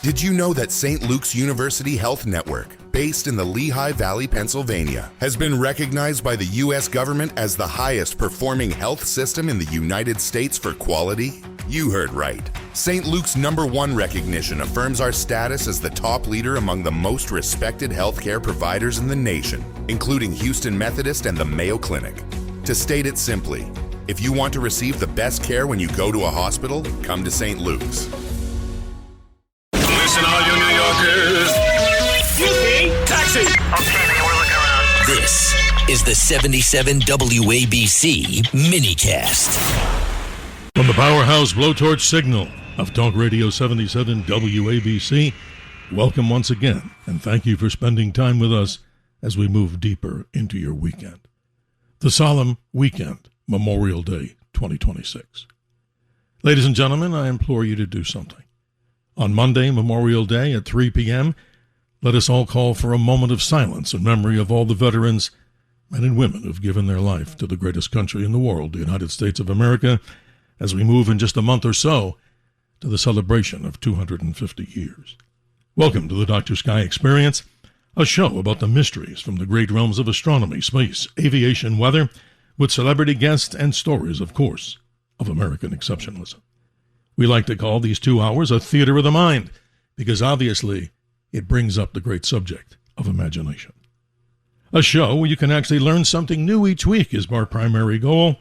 Did you know that St. Luke's University Health Network, based in the Lehigh Valley, Pennsylvania, has been recognized by the U.S. government as the highest performing health system in the United States for quality? You heard right. St. Luke's #1 recognition affirms our status as the top leader among the most respected healthcare providers in the nation, including Houston Methodist and the Mayo Clinic. To state it simply, if you want to receive the best care when you go to a hospital, come to St. Luke's. Listen, all you New Yorkers. Excuse me, taxi. Okay, we're looking around. This is the 77 WABC minicast. From the powerhouse blowtorch signal of Talk Radio 77 WABC, welcome once again, and thank you for spending time with us as we move deeper into your weekend. The solemn weekend, Memorial Day 2026. Ladies and gentlemen, I implore you to do something. On Monday, Memorial Day at 3 p.m., let us all call for a moment of silence in memory of all the veterans, men and women who've given their life to the greatest country in the world, the United States of America, as we move in just a month or so to the celebration of 250 years. Welcome to the Dr. Sky Experience, a show about the mysteries from the great realms of astronomy, space, aviation, weather, with celebrity guests and stories, of course, of American exceptionalism. We like to call these 2 hours a theater of the mind, because obviously it brings up the great subject of imagination. A show where you can actually learn something new each week is our primary goal,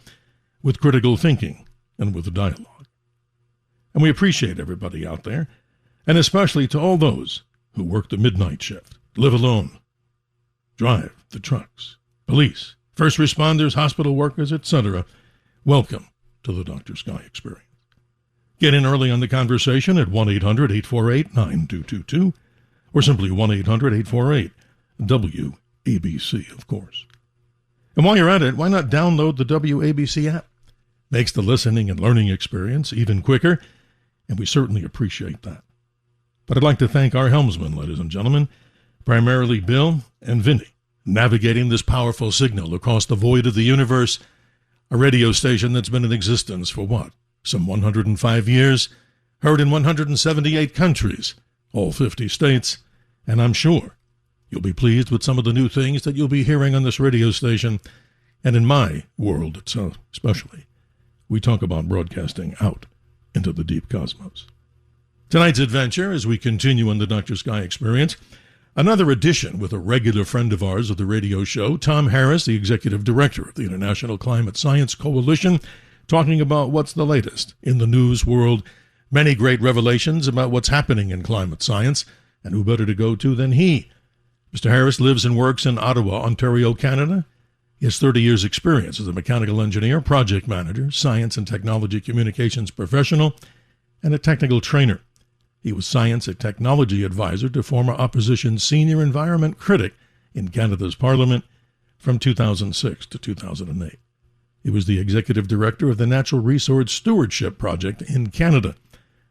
with critical thinking and with dialogue. And we appreciate everybody out there, and especially to all those who work the midnight shift, live alone, drive the trucks, police, first responders, hospital workers, etc. Welcome to the Dr. Sky Experience. Get in early on the conversation at 1-800-848-9222 or simply 1-800-848-WABC, of course. And while you're at it, why not download the WABC app? Makes the listening and learning experience even quicker, and we certainly appreciate that. But I'd like to thank our helmsmen, ladies and gentlemen, primarily Bill and Vinny, navigating this powerful signal across the void of the universe, a radio station that's been in existence for what? Some 105 years, heard in 178 countries, all 50 states, and I'm sure you'll be pleased with some of the new things that you'll be hearing on this radio station, and in my world especially. We talk about broadcasting out into the deep cosmos. Tonight's adventure, as we continue on the Dr. Sky Experience, another edition with a regular friend of ours of the radio show, Tom Harris, the Executive Director of the International Climate Science Coalition, talking about what's the latest in the news world, many great revelations about what's happening in climate science, and who better to go to than he. Mr. Harris lives and works in Ottawa, Ontario, Canada. He has 30 years' experience as a mechanical engineer, project manager, science and technology communications professional, and a technical trainer. He was science and technology advisor to former opposition senior environment critic in Canada's Parliament from 2006 to 2008. He was the executive director of the Natural Resource Stewardship Project in Canada,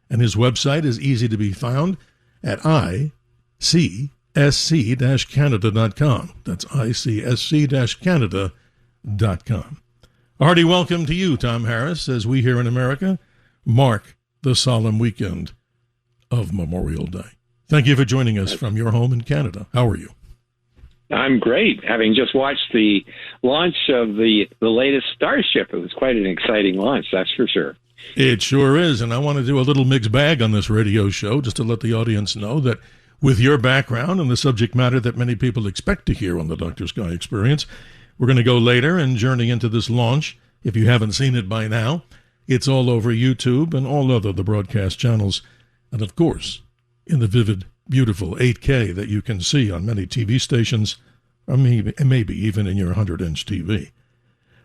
and his website is easy to be found at icsc-canada.com. That's icsc-canada.com. A hearty welcome to you, Tom Harris, as we here in America mark the solemn weekend of Memorial Day. Thank you for joining us from your home in Canada. How are you? I'm great. Having just watched the launch of the latest Starship, it was quite an exciting launch, that's for sure. It sure is, and I want to do a little mixed bag on this radio show just to let the audience know that with your background and the subject matter that many people expect to hear on the Dr. Sky Experience, we're going to go later and journey into this launch. If you haven't seen it by now, it's all over YouTube and all other the broadcast channels, and of course, in the vivid, beautiful 8K that you can see on many TV stations, or maybe even in your 100-inch TV.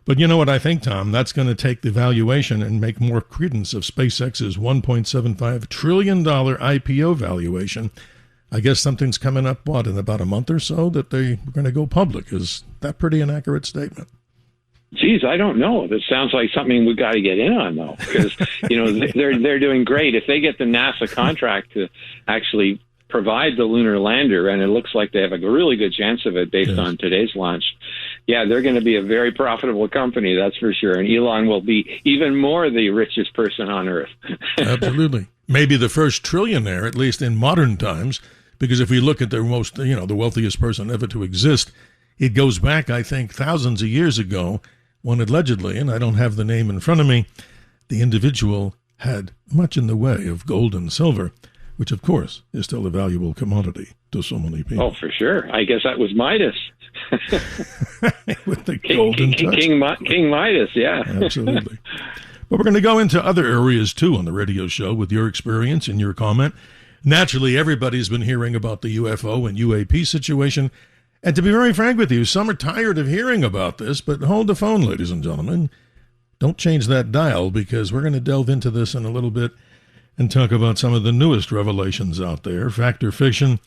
But you know what I think, Tom? That's going to take the valuation and make more credence of SpaceX's $1.75 trillion IPO valuation. I guess something's coming up, in about a month or so that they're going to go public. Is that pretty an accurate statement? Geez, I don't know. That sounds like something we've got to get in on, though, because they're doing great. If they get the NASA contract to actually provide the lunar lander, and it looks like they have a really good chance of it based on today's launch, yeah, they're going to be a very profitable company, that's for sure. And Elon will be even more the richest person on Earth. Absolutely. maybe the first trillionaire, at least in modern times, because if we look at the most, the wealthiest person ever to exist, it goes back, I think, thousands of years ago when allegedly, and I don't have the name in front of me, the individual had much in the way of gold and silver, which, of course, is still a valuable commodity to so many people. Oh, for sure. I guess that was Midas. With the golden touch. King Midas, yeah. Absolutely. But we're going to go into other areas, too, on the radio show with your experience and your comment. Naturally, everybody's been hearing about the UFO and UAP situation. And to be very frank with you, some are tired of hearing about this, but hold the phone, ladies and gentlemen. Don't change that dial, because we're going to delve into this in a little bit and talk about some of the newest revelations out there, fact or fiction,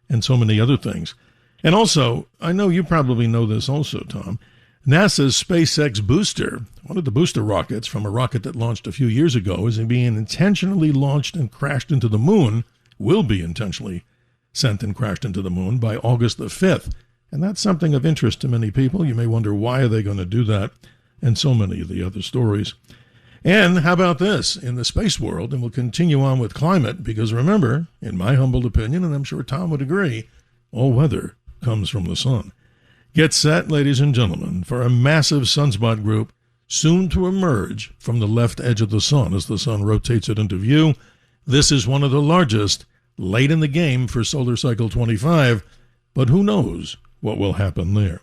and so many other things. And also, I know you probably know this also, Tom, NASA's SpaceX booster, one of the booster rockets from a rocket that launched a few years ago, is being intentionally launched and crashed into the moon, will be intentionally sent and crashed into the moon by August the 5th. And that's something of interest to many people. You may wonder, why are they going to do that? And so many of the other stories. And how about this? In the space world, and we'll continue on with climate, because remember, in my humble opinion, and I'm sure Tom would agree, all weather comes from the sun. Get set, ladies and gentlemen, for a massive sunspot group soon to emerge from the left edge of the sun as the sun rotates it into view. This is one of the largest, late in the game for solar cycle 25, but who knows what will happen there.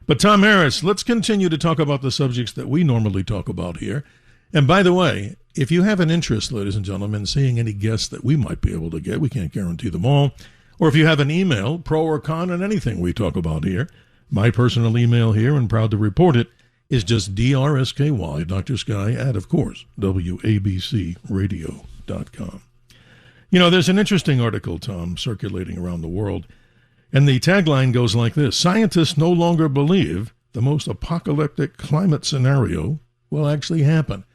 But Tom Harris, let's continue to talk about the subjects that we normally talk about here. And by the way, if you have an interest, ladies and gentlemen, in seeing any guests that we might be able to get, we can't guarantee them all, or if you have an email, pro or con on anything we talk about here, my personal email here, and proud to report it, is just DRSKY, Dr. Sky, at, of course, WABCradio.com. There's an interesting article, Tom, circulating around the world, and the tagline goes like this: scientists no longer believe the most apocalyptic climate scenario will actually happen.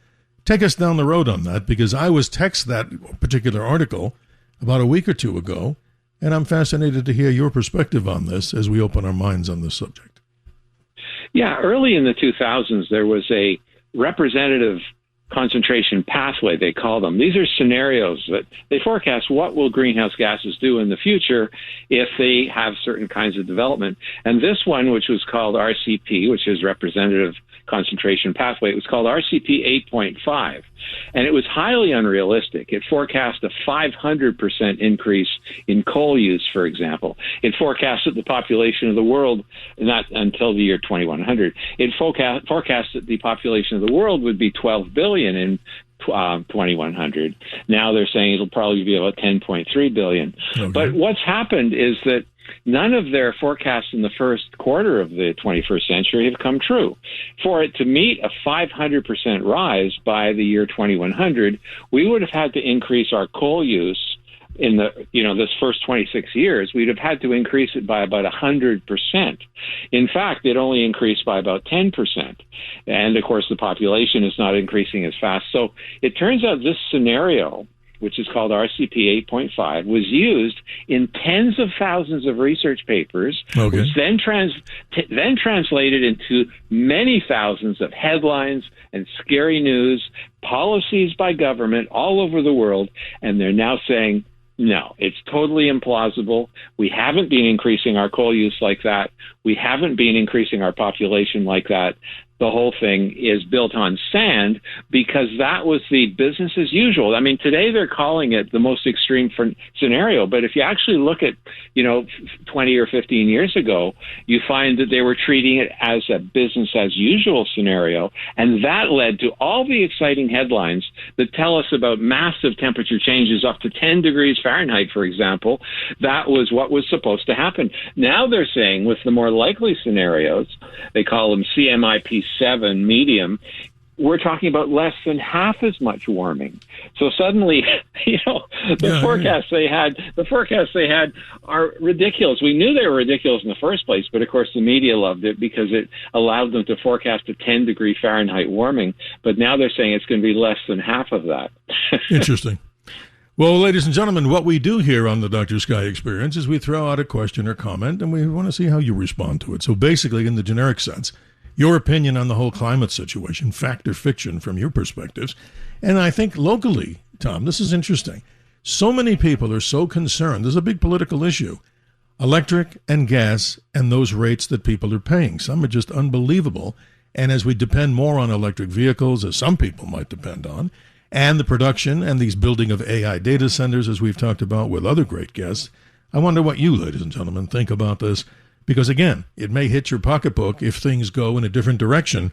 Take us down the road on that, because I was texted that particular article about a week or two ago, and I'm fascinated to hear your perspective on this as we open our minds on this subject. Yeah, early in the 2000s, there was a representative concentration pathway, they call them. These are scenarios that they forecast what will greenhouse gases do in the future if they have certain kinds of development. And this one, which was called RCP, which is Representative Concentration Pathway, it was called RCP 8.5. And it was highly unrealistic. It forecast a 500% increase in coal use, for example. It forecast that the population of the world, not until the year 2100, it forecast that the population of the world would be 12 billion in 2100. Now they're saying it'll probably be about 10.3 billion. Okay. But what's happened is that none of their forecasts in the first quarter of the 21st century have come true. For it to meet a 500% rise by the year 2100, we would have had to increase our coal use in this first 26 years. We'd have had to increase it by about 100%. In fact, it only increased by about 10%. And of course, the population is not increasing as fast. So it turns out this scenario, which is called RCP 8.5, was used in tens of thousands of research papers, okay, which then translated into many thousands of headlines and scary news, policies by government all over the world, and they're now saying, no, it's totally implausible. We haven't been increasing our coal use like that. We haven't been increasing our population like that. The whole thing is built on sand, because that was the business as usual. I mean, today they're calling it the most extreme scenario, but if you actually look at, 20 or 15 years ago, you find that they were treating it as a business as usual scenario, and that led to all the exciting headlines that tell us about massive temperature changes up to 10 degrees Fahrenheit, for example. That was what was supposed to happen. Now they're saying with the more likely scenarios, they call them CMIP7 medium, we're talking about less than half as much warming. So suddenly, the forecasts they had are ridiculous. We knew they were ridiculous in the first place, but of course the media loved it because it allowed them to forecast a 10-degree Fahrenheit warming. But now they're saying it's going to be less than half of that. Interesting. Well, ladies and gentlemen, what we do here on the Dr. Sky Experience is we throw out a question or comment, and we want to see how you respond to it. So basically, in the generic sense, your opinion on the whole climate situation, fact or fiction from your perspectives. And I think locally, Tom. This is interesting. So many people are so concerned. There's a big political issue. Electric and gas and those rates that people are paying. Some are just unbelievable. And as we depend more on electric vehicles, as some people might depend on, and the production and these building of AI data centers, as we've talked about with other great guests, I wonder what you, ladies and gentlemen, think about this. Because, again, it may hit your pocketbook if things go in a different direction.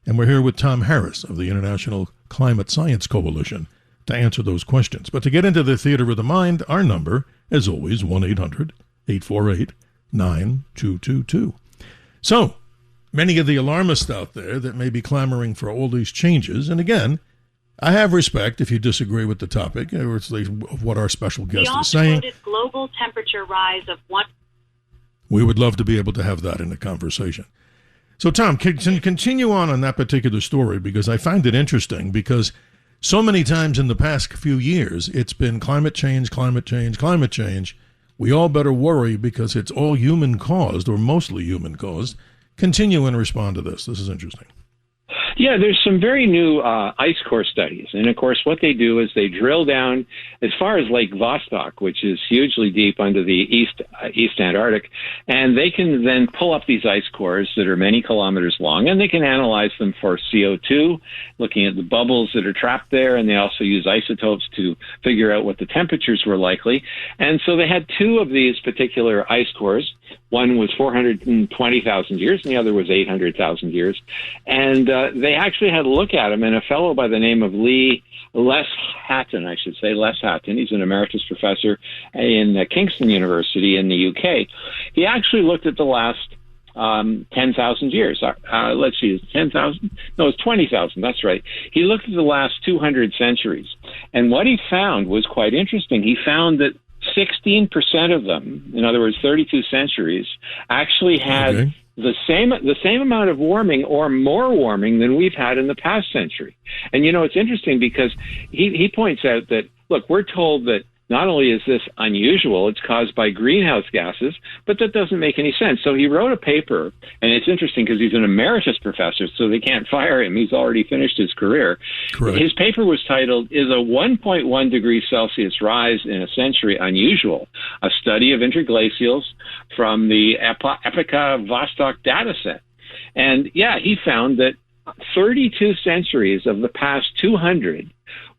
And we're here with Tom Harris of the International Climate Science Coalition to answer those questions. But to get into the theater of the mind, our number, as always, 1-800-848-9222. So, many of the alarmists out there that may be clamoring for all these changes, and again, I have respect if you disagree with the topic, or at least what our special guest is saying. The global temperature rise of 1. We would love to be able to have that in a conversation. So, Tom, can you continue on that particular story? Because I find it interesting, because so many times in the past few years, it's been climate change, climate change, climate change. We all better worry because it's all human-caused, or mostly human-caused. Continue and respond to this. This is interesting. Yeah, there's some very new ice core studies. And, of course, what they do is they drill down as far as Lake Vostok, which is hugely deep under the East Antarctic, and they can then pull up these ice cores that are many kilometers long, and they can analyze them for CO2, looking at the bubbles that are trapped there, and they also use isotopes to figure out what the temperatures were likely. And so they had two of these particular ice cores. One was 420,000 years, and the other was 800,000 years. And they actually had a look at them, and a fellow by the name of Les Hatton, he's an emeritus professor in Kingston University in the UK. He actually looked at the last 10,000 years. Let's see, is it 10,000? No, it's 20,000. That's right. He looked at the last 200 centuries. And what he found was quite interesting. He found that 16% of them, in other words, 32 centuries, actually had the same amount of warming or more warming than we've had in the past century. And, it's interesting because he points out that, look, we're told that not only is this unusual, it's caused by greenhouse gases, but that doesn't make any sense. So he wrote a paper, and it's interesting because he's an emeritus professor, so they can't fire him. He's already finished his career. Correct. His paper was titled, "Is a 1.1 degrees Celsius rise in a century unusual? A study of interglacials from the Epoca Vostok dataset." And, he found that 32 centuries of the past 200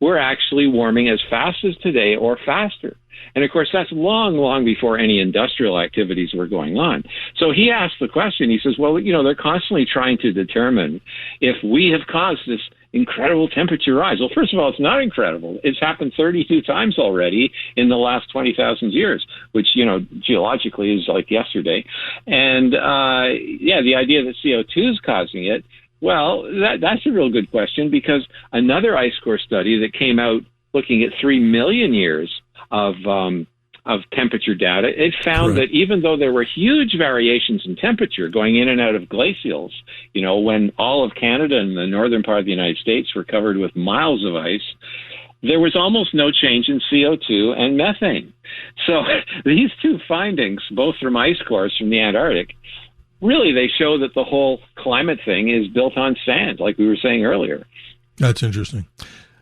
were actually warming as fast as today or faster. And, of course, that's long, long before any industrial activities were going on. So he asked the question, he says, well, they're constantly trying to determine if we have caused this incredible temperature rise. Well, first of all, it's not incredible. It's happened 32 times already in the last 20,000 years, which, geologically is like yesterday. And, the idea that CO2 is causing it, well, that's a real good question, because another ice core study that came out looking at 3 million years of temperature data, it found that even though there were huge variations in temperature going in and out of glacials, when all of Canada and the northern part of the United States were covered with miles of ice, there was almost no change in CO2 and methane. So these two findings, both from ice cores from the Antarctic, really, they show that the whole climate thing is built on sand, like we were saying earlier. That's interesting.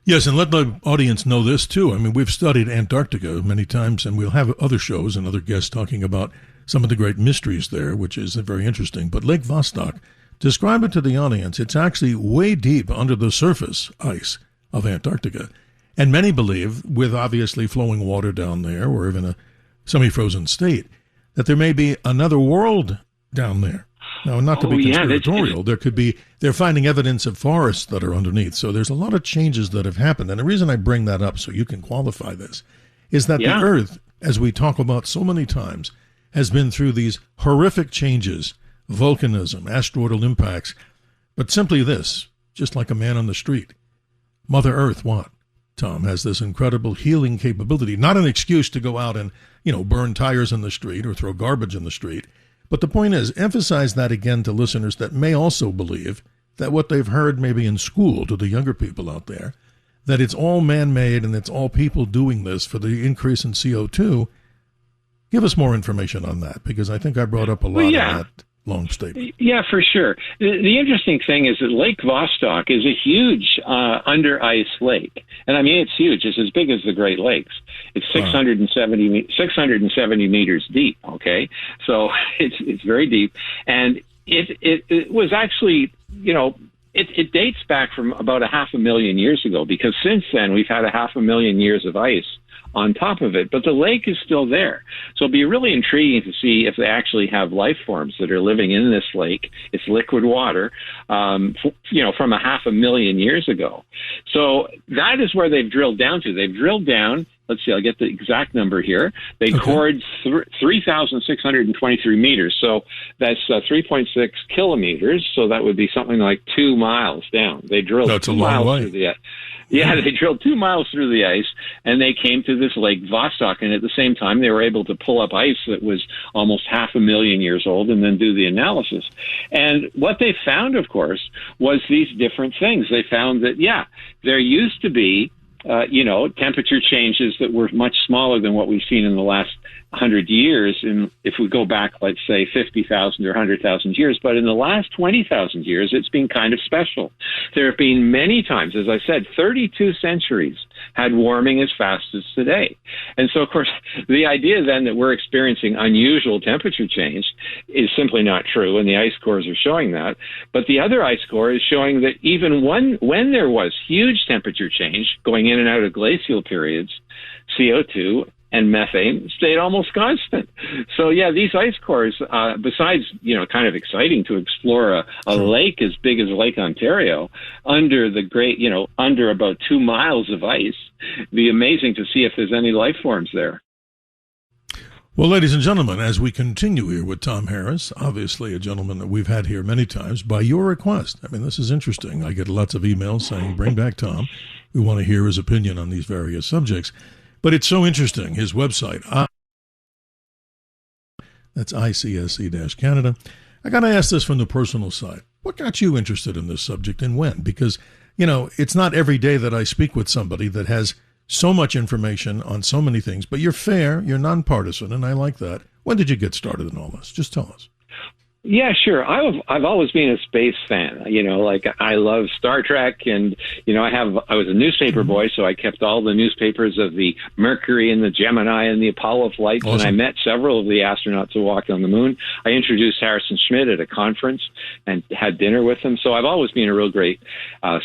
Yes, and let the audience know this, too. I mean, we've studied Antarctica many times, and we'll have other shows and other guests talking about some of the great mysteries there, which is very interesting. But Lake Vostok, describe it to the audience. It's actually way deep under the surface ice of Antarctica. And many believe, with obviously flowing water down there, or even a semi-frozen state, that there may be another world down there. Now, not to be conspiratorial, they're finding evidence of forests that are underneath. So there's a lot of changes that have happened. And the reason I bring that up, so you can qualify this, is that the Earth, as we talk about so many times, has been through these horrific changes, volcanism, asteroidal impacts. But simply this, just like a man on the street, Mother Earth, Tom, has this incredible healing capability, not an excuse to go out and, burn tires in the street or throw garbage in the street. But the point is, emphasize that again to listeners that may also believe that what they've heard maybe in school, to the younger people out there, that it's all man-made and it's all people doing this for the increase in CO2. Give us more information on that, because I think I brought up a lot of that long statement. Yeah, for sure. The interesting thing is that Lake Vostok is a huge under ice lake, and I mean it's huge. It's as big as the Great Lakes. It's 670 meters deep. Okay, so it's very deep, and it was actually, you know, it dates back from about 500,000 years ago, because since then we've had 500,000 years of ice on top of it, but the lake is still there. So it'll be really intriguing to see if they actually have life forms that are living in this lake. It's liquid water, you know, from 500,000 years ago. So that is where they've drilled down to. They've drilled down, let's see, I'll get the exact number here. They cored 3,623 meters. So that's 3.6 kilometers. So that would be something like 2 miles down. They drilled That's 2 a long miles way. through the ice. Yeah, they drilled 2 miles through the ice, and they came to this Lake Vostok. And at the same time, they were able to pull up ice that was almost 500,000 years old and then do the analysis. And what they found, of course, was these different things. They found that, yeah, there used to be you know, temperature changes that were much smaller than what we've seen in the last 100 years. And if we go back, let's say 50,000 or 100,000 years, but in the last 20,000 years, it's been kind of special. There have been many times, as I said, 32 centuries had warming as fast as today. And so, of course, the idea then that we're experiencing unusual temperature change is simply not true, and the ice cores are showing that. But the other ice core is showing that even when there was huge temperature change going in and out of glacial periods, CO2 and methane stayed almost constant. So, yeah, these ice cores, besides, you know, kind of exciting to explore a lake as big as Lake Ontario under the great, you know, under about 2 miles of ice, be amazing to see if there's any life forms there. Well, ladies and gentlemen, as we continue here with Tom Harris, obviously a gentleman that we've had here many times by your request. I mean, this is interesting. I get lots of emails saying, bring back Tom. We want to hear his opinion on these various subjects. But it's so interesting. His website, that's ICSC-Canada. I got to ask this from the personal side. What got you interested in this subject and when? Because, you know, it's not every day that I speak with somebody that has so much information on so many things, but you're fair, you're nonpartisan, and I like that. When did you get started in all this? Just tell us. Yeah, sure. I've always been a space fan. You know, like I love Star Trek, and you know, I was a newspaper boy, so I kept all the newspapers of the Mercury and the Gemini and the Apollo flights, Awesome. And I met several of the astronauts who walked on the moon. I introduced Harrison Schmitt at a conference and had dinner with him. So I've always been a real great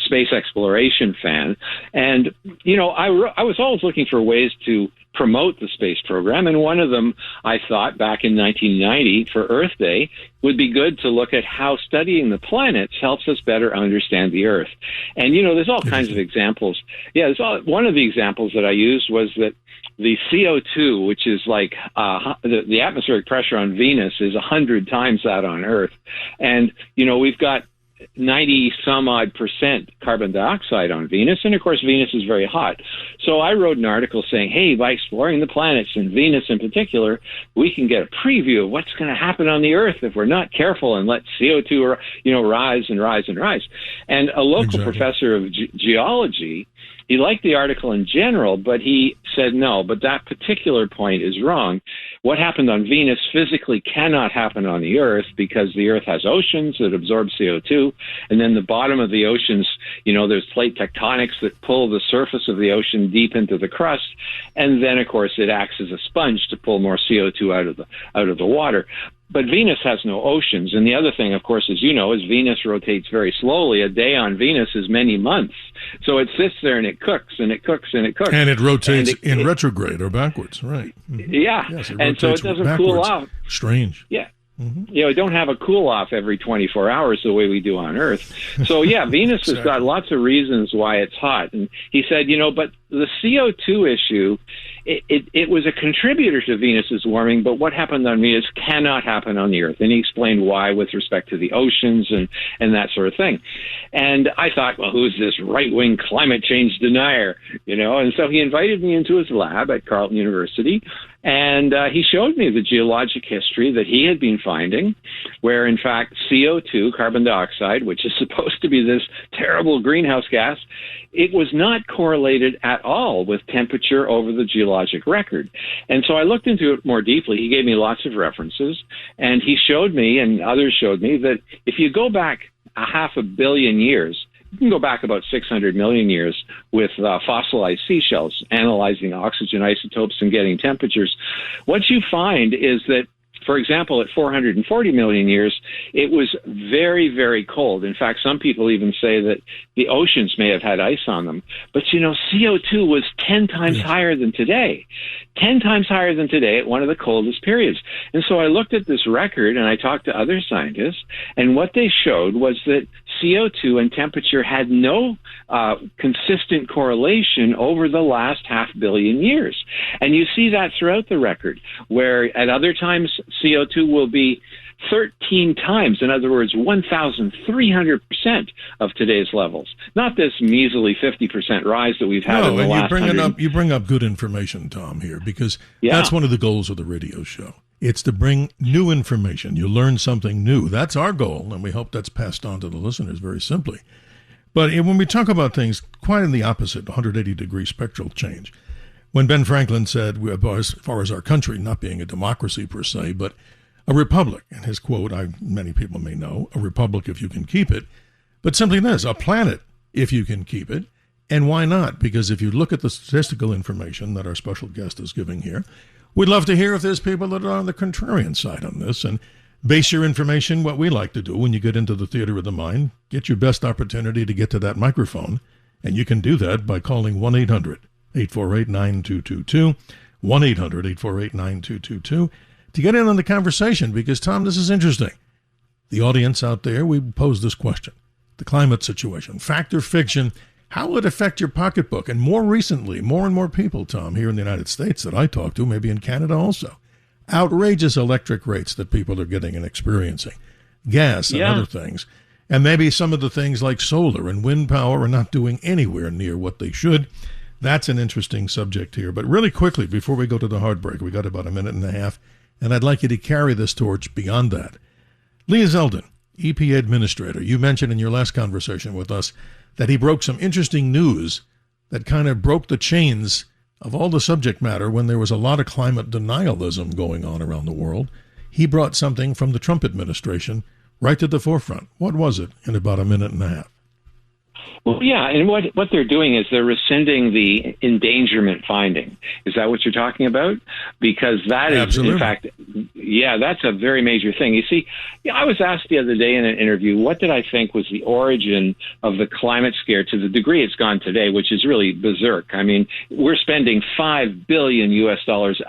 space exploration fan, and you know, I was always looking for ways to promote the space program, and one of them, I thought, back in 1990 for Earth Day, would be good to look at how studying the planets helps us better understand the Earth. And, you know, there's all kinds of examples. Yeah, one of the examples that I used was that the CO2, which is like the atmospheric pressure on Venus is 100 times that on Earth. And, you know, we've got 90-some-odd% carbon dioxide on Venus, and of course Venus is very hot. So I wrote an article saying, hey, by exploring the planets and Venus in particular, we can get a preview of what's going to happen on the Earth if we're not careful and let CO2, you know, rise and rise and rise. And a local professor of geology, he liked the article in general, but he said, no, but that particular point is wrong. What happened on Venus physically cannot happen on the Earth because the Earth has oceans that absorb CO2. And then the bottom of the oceans, you know, there's plate tectonics that pull the surface of the ocean deep into the crust. And then, of course, it acts as a sponge to pull more CO2 out of the water. But Venus has no oceans. And the other thing, of course, as you know, is Venus rotates very slowly. A day on Venus is many months. So it sits there and it cooks and it cooks and it cooks. And it rotates in retrograde or backwards, right? Mm-hmm. Yeah. Yes, and so it doesn't cool off. Strange. Yeah. Mm-hmm. You know, don't have a cool off every 24 hours the way we do on Earth. So, yeah, Venus has got lots of reasons why it's hot. And he said, you know, but the CO2 issue, it was a contributor to Venus's warming, but what happened on Venus cannot happen on the Earth. And he explained why with respect to the oceans and that sort of thing. And I thought, well, who's this right-wing climate change denier? You know, and so he invited me into his lab at Carleton University, and he showed me the geologic history that he had been finding, where, in fact, CO2, carbon dioxide, which is supposed to be this terrible greenhouse gas, it was not correlated at all with temperature over the geologic geologic record. And so I looked into it more deeply. He gave me lots of references, and he showed me, and others showed me, that if you go back a 500 million years, you can go back about 600 million years with fossilized seashells, analyzing oxygen isotopes and getting temperatures. What you find is that, for example, at 440 million years, it was very, very cold. In fact, some people even say that the oceans may have had ice on them. But, CO2 was 10 times higher than today. 10 times higher than today at one of the coldest periods. And so I looked at this record and I talked to other scientists, and what they showed was that CO2 and temperature had no consistent correlation over the last 500 million years. And you see that throughout the record, where at other times CO2 will be 13 times, in other words, 1,300% of today's levels. Not this measly 50% rise that we've had in the last 100. You bring up good information, Tom, here, because that's one of the goals of the radio show. It's to bring new information. You learn something new. That's our goal, and we hope that's passed on to the listeners very simply. But when we talk about things quite in the opposite, 180-degree spectral change, when Ben Franklin said, as far as our country not being a democracy per se, but a republic, and his quote, many people may know, a republic if you can keep it, but simply this, a planet if you can keep it. And why not? Because if you look at the statistical information that our special guest is giving here, we'd love to hear if there's people that are on the contrarian side on this, and base your information what we like to do when you get into the theater of the mind. Get your best opportunity to get to that microphone, and you can do that by calling 1-800-848-9222, 1-800-848-9222, to get in on the conversation, because, Tom, this is interesting. The audience out there, we pose this question. The climate situation, fact or fiction, how will it affect your pocketbook? And more recently, more and more people, Tom, here in the United States that I talk to, maybe in Canada also, outrageous electric rates that people are getting and experiencing, gas and other things. And maybe some of the things like solar and wind power are not doing anywhere near what they should. That's an interesting subject here. But really quickly, before we go to the hard break, we got about a minute and a half, and I'd like you to carry this torch beyond that. Leah Zeldin, EPA Administrator, you mentioned in your last conversation with us that he broke some interesting news that kind of broke the chains of all the subject matter when there was a lot of climate denialism going on around the world. He brought something from the Trump administration right to the forefront. What was it in about a minute and a half? Well, yeah, and what they're doing is they're rescinding the endangerment finding. Is that what you're talking about? Because that is, in fact, that's a very major thing. You see, I was asked the other day in an interview, what did I think was the origin of the climate scare to the degree it's gone today, which is really berserk. I mean, we're spending $5 billion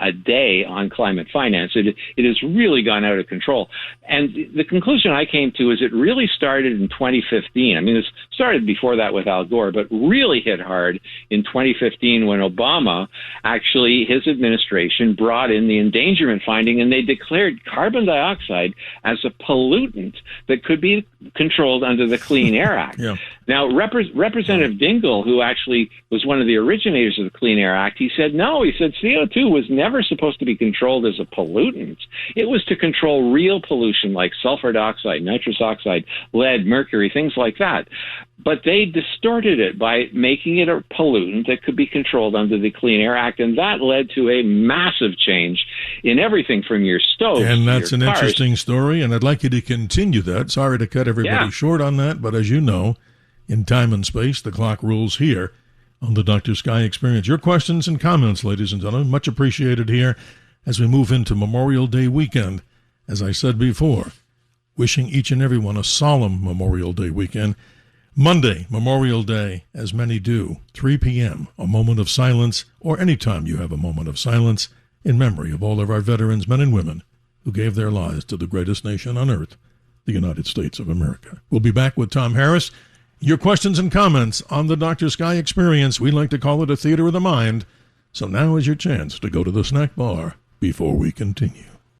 a day on climate finance. It has really gone out of control. And the conclusion I came to is it really started in 2015. I mean, it started before that with Al Gore, but really hit hard in 2015 when Obama, actually, his administration brought in the endangerment finding, and they declared carbon dioxide as a pollutant that could be controlled under the Clean Air Act. Now, Representative Dingell, who actually was one of the originators of the Clean Air Act, he said, no, he said CO2 was never supposed to be controlled as a pollutant. It was to control real pollution like sulfur dioxide, nitrous oxide, lead, mercury, things like that. But they distorted it by making it a pollutant that could be controlled under the Clean Air Act, and that led to a massive change in everything from your stove and that's to an your cars. Interesting story, and I'd like you to continue that. Sorry to cut everybody short on that, but as you know, in time and space, the clock rules here on the Dr. Sky Experience. Your questions and comments, ladies and gentlemen, much appreciated here as we move into Memorial Day weekend. As I said before, wishing each and every one a solemn Memorial Day weekend. Monday, Memorial Day, as many do, 3 p.m., a moment of silence, or any time you have a moment of silence, in memory of all of our veterans, men and women, who gave their lives to the greatest nation on earth, the United States of America. We'll be back with Tom Harris. Your questions and comments on the Dr. Sky Experience. We like to call it a theater of the mind. So now is your chance to go to the snack bar before we continue.